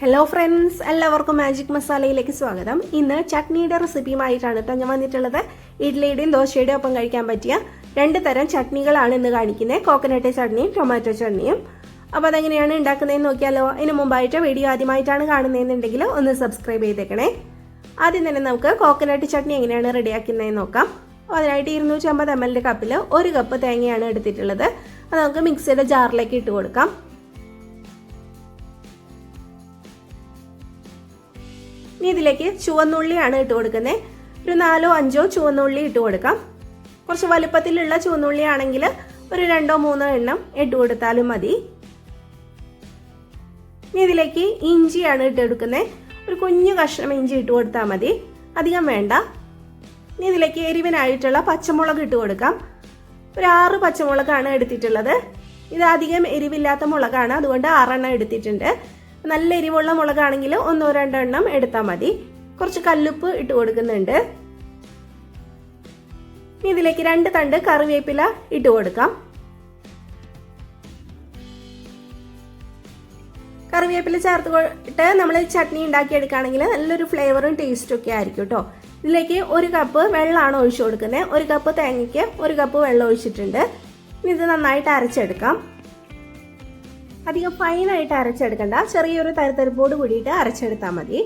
Hello friends, എല്ലാവർക്കും magic മസാലയിലേക്ക് സ്വാഗതം. ഇന്ന് ചട്നിയുടെ റെസിപ്പിയുമായിട്ടാണ് കേട്ടോ ഞാൻ വന്നിട്ടുള്ളത്. ഇഡ്ലിയുടെയും ദോശയുടെയും ഒപ്പം കഴിക്കാൻ പറ്റിയ 2 തരം ചട്നികളാണ് ഇന്ന് കാണിക്കുന്നത്. കോക്കനട്ട് ചട്നിയും ടൊമാറ്റോ ചട്നിയും. അപ്പോൾ അതെങ്ങനെയാണ് ഉണ്ടാക്കുന്നതെന്ന് നോക്കിയാലോ. അതിന് മുമ്പായിട്ട് വീഡിയോ ആദ്യമായിട്ടാണ് കാണുന്നതെന്നുണ്ടെങ്കിൽ ഒന്ന് സബ്സ്ക്രൈബ് ചെയ്തേക്കണേ. ആദ്യം തന്നെ നമുക്ക് കോക്കനട്ട് ചട്നി എങ്ങനെയാണ് റെഡിയാക്കുന്നതെന്ന് നോക്കാം. അതിനായിട്ട് 250 ml കപ്പിൽ 1 കപ്പ് തേങ്ങയാണ് എടുത്തിട്ടുള്ളത്. അത് നമുക്ക് മിക്സിയുടെ ജാറിലേക്ക് ഇട്ട് കൊടുക്കാം. ഇനി ഇതിലേക്ക് ചുവന്നുള്ളിയാണ് ഇട്ട് കൊടുക്കുന്നത്. ഒരു 4-5 ചുവന്നുള്ളി ഇട്ട് കൊടുക്കാം. കുറച്ച് വലുപ്പത്തിലുള്ള ചുവന്നുള്ളി ആണെങ്കിൽ ഒരു 2-3 എണ്ണം ഇട്ട് കൊടുത്താലും മതി. ഇനി ഇതിലേക്ക് ഇഞ്ചിയാണ് ഇട്ട് കൊടുക്കുന്നത്. ഒരു കുഞ്ഞു കഷ്ണം ഇഞ്ചി ഇട്ട് കൊടുത്താൽ മതി, അധികം വേണ്ട. ഇനി ഇതിലേക്ക് എരിവിനായിട്ടുള്ള പച്ചമുളക് ഇട്ട് കൊടുക്കാം. ഒരു 6 പച്ചമുളകാണ് എടുത്തിട്ടുള്ളത്. ഇത് അധികം എരിവില്ലാത്ത മുളകാണ്, അതുകൊണ്ട് 6 എണ്ണം എടുത്തിട്ടുണ്ട്. നല്ല എരിവുള്ള മുളകാണെങ്കിൽ 1-2 എണ്ണം എടുത്താൽ മതി. കുറച്ച് കല്ലുപ്പ് ഇട്ട് കൊടുക്കുന്നുണ്ട്. ഇതിലേക്ക് 2 തണ്ട് കറിവേപ്പില ഇട്ട് കൊടുക്കാം. കറിവേപ്പില ചേർത്തിട്ട് നമ്മൾ ചട്നി ഉണ്ടാക്കിയെടുക്കുകയാണെങ്കിൽ നല്ലൊരു ഫ്ലേവറും ടേസ്റ്റും ഒക്കെ ആയിരിക്കും കേട്ടോ. ഇതിലേക്ക് 1 കപ്പ് വെള്ളമാണ് ഒഴിച്ചു കൊടുക്കുന്നത്. 1 കപ്പ് തേങ്ങയ്ക്ക് 1 കപ്പ് വെള്ളം ഒഴിച്ചിട്ടുണ്ട്. ഇനി ഇത് നന്നായിട്ട് അരച്ചെടുക്കാം. അധികം ഫൈനായിട്ട് അരച്ചെടുക്കണ്ട, ചെറിയൊരു തരിതരിപ്പോട് കൂടിയിട്ട് അരച്ചെടുത്താൽ മതി.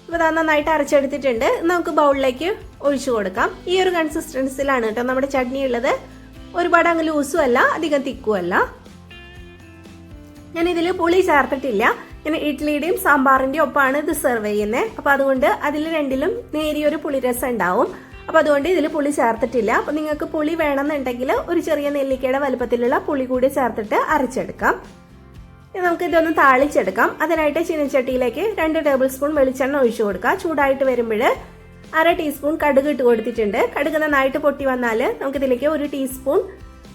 ഇപ്പോൾ അത് നന്നായിട്ട് അരച്ചെടുത്തിട്ടുണ്ട്. നമുക്ക് ബൗളിലേക്ക് ഒഴിച്ചു കൊടുക്കാം. ഈ ഒരു കൺസിസ്റ്റൻസിലാണ് കേട്ടോ നമ്മുടെ ചട്നി ഉള്ളത്. ഒരുപാട് അങ്ങ് ലൂസും അല്ല, അധികം തിക്കും അല്ല. ഞാൻ ഇതിൽ പുളി ചേർത്തിട്ടില്ല. ഞാൻ ഇഡ്ലിയുടെയും സാമ്പാറിൻ്റെയും ഒപ്പമാണ് ഇത് സെർവ് ചെയ്യുന്നത്. അപ്പോൾ അതുകൊണ്ട് അതിൽ രണ്ടിലും നേരിയൊരു പുളിരസം ഉണ്ടാവും. അപ്പോൾ അതുകൊണ്ട് ഇതിൽ പുളി ചേർത്തിട്ടില്ല. അപ്പോൾ നിങ്ങൾക്ക് പുളി വേണമെന്നുണ്ടെങ്കിൽ ഒരു ചെറിയ നെല്ലിക്കയുടെ വലുപ്പത്തിലുള്ള പുളി കൂടി ചേർത്തിട്ട് അരച്ചെടുക്കാം. നമുക്ക് ഇതൊന്ന് താളിച്ചെടുക്കാം. അതിനായിട്ട് ചീനച്ചട്ടിയിലേക്ക് 2 ടേബിൾ സ്പൂൺ വെളിച്ചെണ്ണ ഒഴിച്ചു കൊടുക്കുക. ചൂടായിട്ട് വരുമ്പോൾ 1/2 ടീസ്പൂൺ കടുക് ഇട്ട് കൊടുത്തിട്ടുണ്ട്. കടുക് നന്നായിട്ട് പൊട്ടി വന്നാൽ നമുക്കിതിലേക്ക് 1 ടീസ്പൂൺ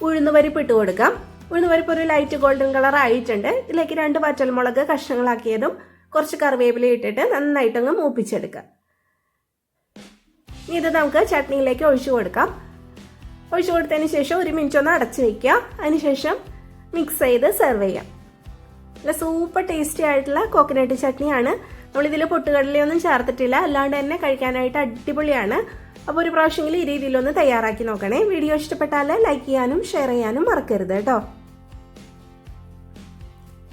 ഉഴുന്നുപരിപ്പ് ഇട്ട് കൊടുക്കാം. ഉഴുന്നുപരിപ്പ് ഒരു ലൈറ്റ് ഗോൾഡൻ കളർ ആയിട്ടുണ്ട്. ഇതിലേക്ക് 2 വറ്റൽമുളക് കഷ്ണങ്ങളാക്കിയതും കുറച്ച് കറിവേപ്പില ഇട്ടിട്ട് നന്നായിട്ടങ്ങ് മൂപ്പിച്ചെടുക്കാം. ഇനി ഇത് നമുക്ക് ചട്നിയിലേക്ക് ഒഴിച്ചു കൊടുക്കാം. ഒഴിച്ചു കൊടുത്തതിന് ശേഷം 1 മിനിറ്റ് ഒന്ന് അടച്ചു വയ്ക്കുക. അതിനുശേഷം മിക്സ് ചെയ്ത് സെർവ് ചെയ്യാം. നല്ല സൂപ്പർ ടേസ്റ്റി ആയിട്ടുള്ള കോക്കനട്ട് ചട്നിയാണ്. നമ്മളിതിൽ പൊട്ടുകടലയൊന്നും ചേർത്തിട്ടില്ല, അല്ലാണ്ട് തന്നെ കഴിക്കാനായിട്ട് അടിപൊളിയാണ്. അപ്പോൾ ഒരു പ്രാവശ്യമെങ്കിലും ഈ രീതിയിലൊന്ന് തയ്യാറാക്കി നോക്കണേ. വീഡിയോ ഇഷ്ടപ്പെട്ടാൽ ലൈക്ക് ചെയ്യാനും ഷെയർ ചെയ്യാനും മറക്കരുത് കേട്ടോ.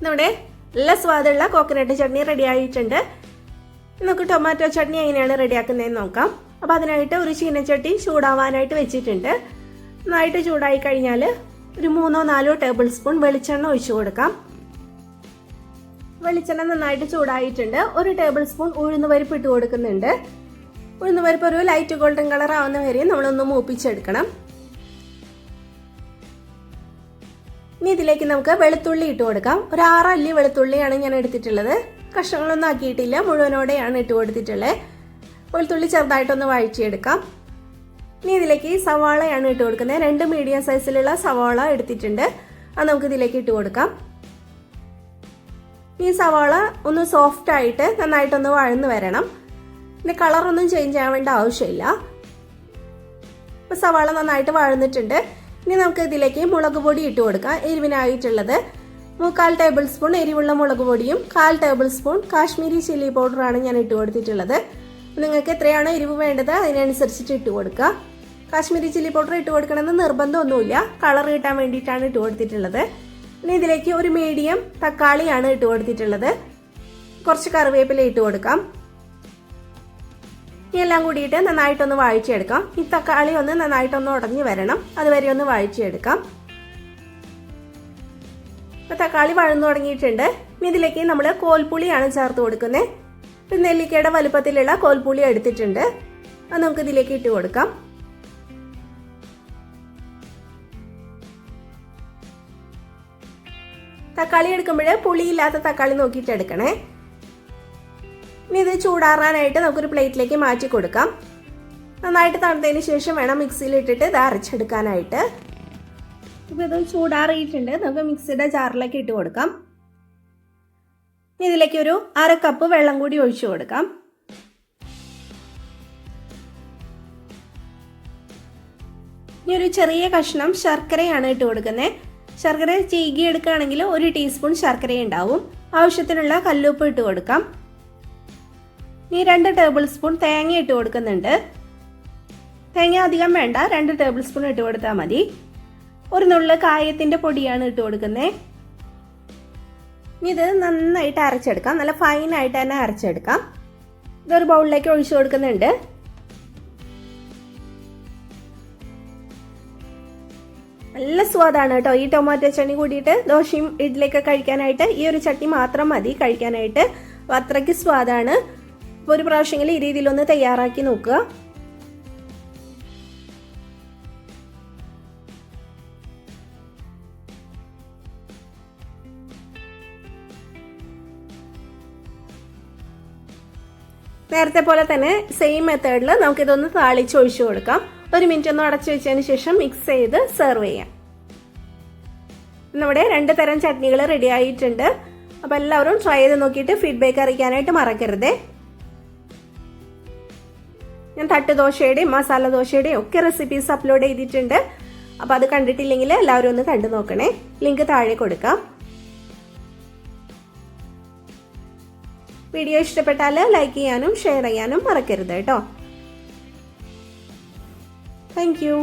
നമ്മുടെ നല്ല സ്വാദുള്ള കോക്കനട്ട് ചട്നി റെഡി ആയിട്ടുണ്ട്. നമുക്ക് ടൊമാറ്റോ ചട്നി എങ്ങനെയാണ് റെഡിയാക്കുന്നതെന്ന് നോക്കാം. അപ്പോൾ അതിനായിട്ട് ഒരു ചീനച്ചട്ടി ചൂടാവാനായിട്ട് വെച്ചിട്ടുണ്ട്. നന്നായിട്ട് ചൂടായി കഴിഞ്ഞാൽ ഒരു 3-4 ടേബിൾ സ്പൂൺ വെളിച്ചെണ്ണ ഒഴിച്ചു കൊടുക്കാം. വെളിച്ചെണ്ണ നന്നായിട്ട് ചൂടായിട്ടുണ്ട്. 1 ടേബിൾ സ്പൂൺ ഉഴുന്നുപരിപ്പ് ഇട്ട് കൊടുക്കുന്നുണ്ട്. ഉഴുന്നുപരിപ്പ് ഒരു ലൈറ്റ് ഗോൾഡൻ കളർ ആവുന്ന വരെ നമ്മളൊന്ന് മൂപ്പിച്ചെടുക്കണം. ഇനി ഇതിലേക്ക് നമുക്ക് വെളുത്തുള്ളി ഇട്ട് കൊടുക്കാം. ഒരു 6 അല്ലി വെളുത്തുള്ളിയാണ് ഞാൻ എടുത്തിട്ടുള്ളത്. കഷ്ണങ്ങളൊന്നും ആക്കിയിട്ടില്ല, മുഴുവനോടെയാണ് ഇട്ട് കൊടുത്തിട്ടുള്ളത്. വെളുത്തുള്ളി ചെറുതായിട്ടൊന്ന് വഴറ്റിയെടുക്കാം. ഇനി ഇതിലേക്ക് സവാളയാണ് ഇട്ട് കൊടുക്കുന്നത്. 2 മീഡിയം സൈസിലുള്ള സവാള എടുത്തിട്ടുണ്ട്. അത് നമുക്ക് ഇതിലേക്ക് ഇട്ട് കൊടുക്കാം. ഈ സവാള ഒന്ന് സോഫ്റ്റ് ആയിട്ട് നന്നായിട്ടൊന്ന് വഴന്ന് വരണം. ഇതിന്റെ കളറൊന്നും ചേഞ്ച് ആവേണ്ട ആവശ്യമില്ല. ഇപ്പൊ സവാള നന്നായിട്ട് വഴന്നിട്ടുണ്ട്. ഇനി നമുക്ക് ഇതിലേക്ക് മുളക് പൊടി ഇട്ട് കൊടുക്കാം. എരിവിനായിട്ടുള്ളത് 3/4 ടേബിൾ സ്പൂൺ എരിവുള്ള മുളക് പൊടിയും 1/4 ടേബിൾ സ്പൂൺ കാശ്മീരി ചില്ലി പൗഡറാണ് ഞാൻ ഇട്ട് കൊടുത്തിട്ടുള്ളത്. നിങ്ങൾക്ക് എത്രയാണോ എരിവ് വേണ്ടത് അതിനനുസരിച്ചിട്ട് ഇട്ട് കൊടുക്കുക. കാശ്മീരി ചില്ലി പൗഡർ ഇട്ട് കൊടുക്കണമെന്ന് നിർബന്ധമൊന്നുമില്ല, കളർ കിട്ടാൻ വേണ്ടിയിട്ടാണ് ഇട്ട് കൊടുത്തിട്ടുള്ളത്. ഇനി ഇതിലേക്ക് ഒരു മീഡിയം തക്കാളിയാണ് ഇട്ട് കൊടുത്തിട്ടുള്ളത്. കുറച്ച് കറിവേപ്പില ഇട്ട് കൊടുക്കാം. എല്ലാം കൂടിയിട്ട് നന്നായിട്ടൊന്ന് വഴറ്റിയെടുക്കാം. ഈ തക്കാളി ഒന്ന് നന്നായിട്ടൊന്ന് ഉടഞ്ഞു വരണം, അതുവരെ ഒന്ന് വഴറ്റിയെടുക്കാം. ഇപ്പം തക്കാളി വഴന്നു തുടങ്ങിയിട്ടുണ്ട്. ഇനി ഇതിലേക്ക് നമ്മൾ കോൽപ്പുളിയാണ് ചേർത്ത് കൊടുക്കുന്നത്. നെല്ലിക്കയുടെ വലുപ്പത്തിലുള്ള കോൽപ്പുളി എടുത്തിട്ടുണ്ട്. അത് നമുക്ക് ഇതിലേക്ക് ഇട്ട് കൊടുക്കാം. തക്കാളി എടുക്കുമ്പോൾ പുളിയില്ലാത്ത തക്കാളി നോക്കിയിട്ട് എടുക്കണേ. ഇനി ഇത് ചൂടാറാനായിട്ട് നമുക്കൊരു പ്ലേറ്റിലേക്ക് മാറ്റി കൊടുക്കാം. നന്നായിട്ട് തണുത്തതിന് ശേഷം വേണം മിക്സിയിൽ ഇട്ടിട്ട് ഇത് അരച്ചെടുക്കാനായിട്ട്. ഇപ്പോൾ ഇത് ചൂടാറിയിട്ടുണ്ട്. നമുക്ക് മിക്സിയുടെ ജാറിലേക്ക് ഇട്ട് കൊടുക്കാം. ഇതിലേക്ക് ഒരു 1/2 കപ്പ് വെള്ളം കൂടി ഒഴിച്ചു കൊടുക്കാം. ഇനി ഒരു ചെറിയ കഷ്ണം ശർക്കരയാണ് ഇട്ട് കൊടുക്കുന്നത്. ശർക്കര ചീകി എടുക്കുകയാണെങ്കിൽ 1 ടീസ്പൂൺ ശർക്കര ഉണ്ടാവും. ആവശ്യത്തിനുള്ള കല്ലുപ്പ് ഇട്ട് കൊടുക്കാം. ഇനി 2 ടേബിൾ സ്പൂൺ തേങ്ങ ഇട്ട് കൊടുക്കുന്നുണ്ട്. തേങ്ങ അധികം വേണ്ട, 2 ടേബിൾ സ്പൂൺ ഇട്ട് കൊടുത്താൽ മതി. ഒരു നുള്ള് കായത്തിന്റെ പൊടിയാണ് ഇട്ട് കൊടുക്കുന്നത്. ഇനി ഇത് നന്നായിട്ട് അരച്ചെടുക്കാം, നല്ല ഫൈനായിട്ട് തന്നെ അരച്ചെടുക്കാം. ഇതൊരു ബൗളിലേക്ക് ഒഴിച്ചു കൊടുക്കുന്നുണ്ട്. നല്ല സ്വാദാണ് കേട്ടോ ഈ ടൊമാറ്റോ ചട്നി കൂടിയിട്ട് ദോശയും ഇഡ്ഡലിയൊക്കെ കഴിക്കാനായിട്ട്. ഈ ഒരു ചട്നി മാത്രം മതി കഴിക്കാനായിട്ട്, അത്രയ്ക്ക് സ്വാദാണ്. അപ്പോൾ ഒരു പ്രാവശ്യമെങ്കിലും ഈ രീതിയിലൊന്ന് തയ്യാറാക്കി നോക്കുക. നേരത്തെ പോലെ തന്നെ സെയിം മെത്തേഡിൽ നമുക്കിതൊന്ന് താളിച്ചൊഴിച്ചു കൊടുക്കാം. 1 മിനിറ്റ് ഒന്ന് അടച്ചു വെച്ചതിന് ശേഷം മിക്സ് ചെയ്ത് സെർവ് ചെയ്യാം. നമ്മുടെ 2 തരം ചട്നികൾ റെഡി ആയിട്ടുണ്ട്. അപ്പോൾ എല്ലാവരും ട്രൈ ചെയ്ത് നോക്കിയിട്ട് ഫീഡ്ബാക്ക് അറിയിക്കാനായിട്ട് മറക്കരുതേ. ഞാൻ തട്ടുദോശയുടെയും മസാല ദോശയുടെയും ഒക്കെ റെസിപ്പീസ് അപ്ലോഡ് ചെയ്തിട്ടുണ്ട്. അപ്പോൾ അത് കണ്ടിട്ടില്ലെങ്കിൽ എല്ലാവരും ഒന്ന് കണ്ടു നോക്കണേ. ലിങ്ക് താഴെ കൊടുക്കാം. വീഡിയോ ഇഷ്ടപ്പെട്ടാൽ ലൈക്ക് ചെയ്യാനും ഷെയർ ചെയ്യാനും മറക്കരുത് കേട്ടോ. Thank you.